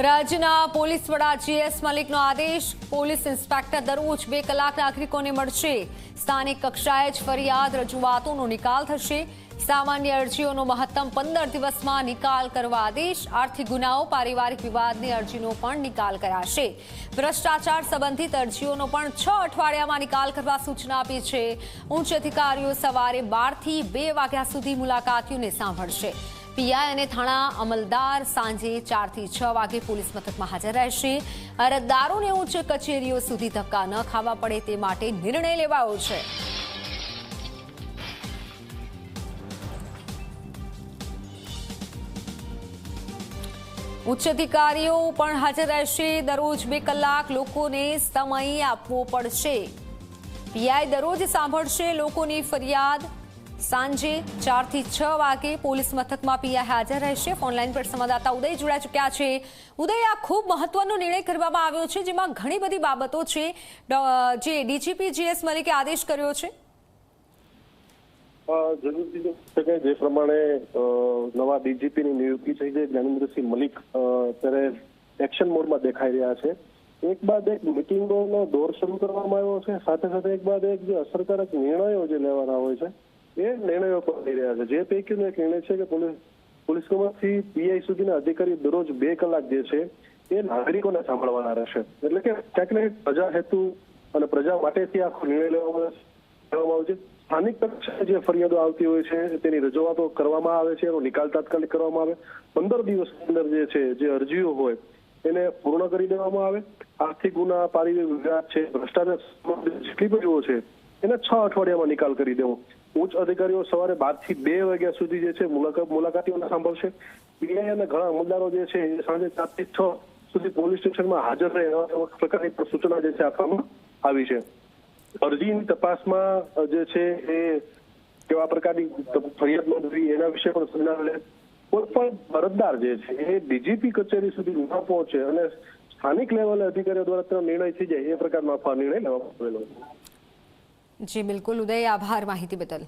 રાજ્યના પોલીસ વડા GS મલિકનો આદેશ, પોલીસ ઇન્સ્પેક્ટર દરરોજ 2 કલાક નાગરિકોને મળશે. સ્થાનિક કક્ષાએ જ ફરિયાદ રજૂઆતોનો નિકાલ થશે. સામાન્ય અરજીઓનો મહત્તમ 15 દિવસમાં નિકાલ કરવા આદેશ. આર્થિક ગુનાઓ, પારિવારિક વિવાદની અરજીનો પણ નિકાલ કરાશે. ભ્રષ્ટાચાર સંબંધિત અરજીઓનો પણ 6 અઠવાડિયામાં નિકાલ કરવા સૂચના આપી છે. ઉચ્ચ અધિકારીઓ સવારે 12 થી 2 વાગ્યા સુધી મુલાકાતીઓને સાંભળશે. પીઆઈ અને થાણા અમલદાર સાંજે 4 થી 6 વાગે પોલીસ મથકમાં હાજર રહેશે. અરજદારોને ઉચ્ચ કચેરીઓ સુધી ધક્કા ન ખાવા પડે તે માટે નિર્ણય લેવાયો છે. ઉચ્ચ અધિકારીઓ પણ હાજર રહેશે. દરરોજ 2 કલાક લોકોને સમય આપવો પડશે. પીઆઈ દરરોજ સાંભળશે લોકોની ફરિયાદ. સાંજે 4 થી 6 વાગે પોલીસ મથકમાં પીઆઈ હાજર રહેશે. ફોનલાઈન પર સંવાદદાતા ઉદય જોડાઈ ચૂક્યા છે. ઉદય, આ ખૂબ મહત્વનો નિર્ણય કરવામાં આવ્યો છે, જેમાં ઘણી બધી બાબતો છે જે ડીજીપી GS મલિકે આદેશ કર્યો છે. જરૂરથી જે પ્રમાણે નવા ડીજીપીની નિયુક્તિ થઈ છે, જ્ઞાનેન્દ્રસિંહ મલિક અત્યારે એક્શન મોડમાં દેખાઈ રહ્યા છે. એક બાદ એક મિટિંગોનો દોર શરૂ કરવામાં આવ્યો છે. સાથે સાથે એક બાદ એક જે અસરકારક નિર્ણયો જે લેવાના હોય છે એ નિર્ણયો પર થઈ રહ્યા છે. જે પૈકીનો એક નિર્ણય છે કે પોલીસ કમાન્ડથી પીઆઈ સુધીના અધિકારી દરરોજ 2 કલાક જે છે એ નાગરિકોને સાંભળવાના રહેશે. એટલે કે ક્યાંક ને પ્રજા હેતુ અને પ્રજા માટેથી આખો નિર્ણય લેવામાં આવે છે. સ્થાનિક કક્ષાએ જે ફરિયાદો આવતી હોય છે તેની રજૂઆતો કરવામાં આવે છે, એનો નિકાલ તાત્કાલિક કરવામાં આવે. 15 દિવસની અંદર જે છે જે અરજીઓ હોય એને પૂર્ણ કરી દેવામાં આવે. આર્થિક ગુના, પારિવારિક વિવાદ છે, ભ્રષ્ટાચાર જેટલી બધીઓ છે એને 6 અઠવાડિયામાં નિકાલ કરી દેવો. ઉચ્ચ અધિકારીઓ સવારે 12 થી 2 વાગ્યા સુધી જે છે મુલાકાતીઓને સાંભળશે. પીઆઈ અને ઘણા અમલદારો જે છે એ સાંજે 4 થી 6 સુધી પોલીસ સ્ટેશનમાં હાજર રહે એવા પ્રકારની સૂચના જે છે આપવામાં આવી છે. અરજીની તપાસમાં જે છે એ કેવા પ્રકારની ફરિયાદ નોંધવી એના વિશે પણ સૂચના લે. કોઈ પણ અરજદાર જે છે એ ડીજીપી કચેરી સુધી ન પહોંચે અને સ્થાનિક લેવલે અધિકારીઓ દ્વારા તેનો નિર્ણય થઈ જાય એ પ્રકારનો નિર્ણય લેવામાં આવેલો છે. જી બિલકુલ ઉદય, આભાર માહિતી બદલ.